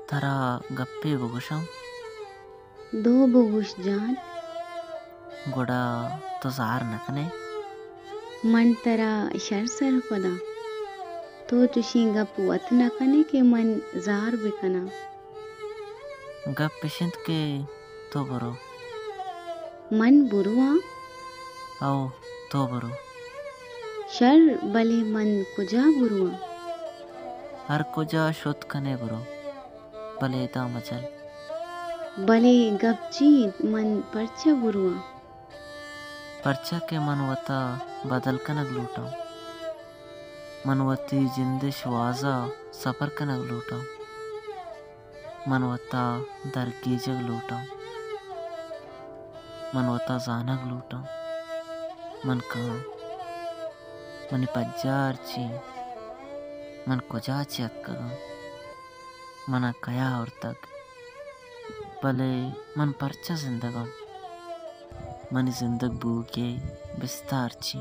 ترا گپے بگوشم دو بگوش جان گڑا تو زار نکنے من ترا شر سر پدا تو چوشیں گپ وت نہ کنے کہ من زار بکنا گپ پشند کے تو برو من برواں او تو برو شر بلے من کجا برواں ہر کجا شد کنے برو بلے دا مچل بلے گپ چیت من پرچہ برواں پرچہ کے من وتا بدل کنگ لوٹاں من وتی جندش وازا سفر کنگ لوٹاں من وتا درگیجگ لوٹاں من وتا زانگ لوٹاں من کہاں منی پجار چی من کجا چیت کگاں منا کیا اور تک بلے من پرچہ زندگم منی زندگ بوگے بستار چی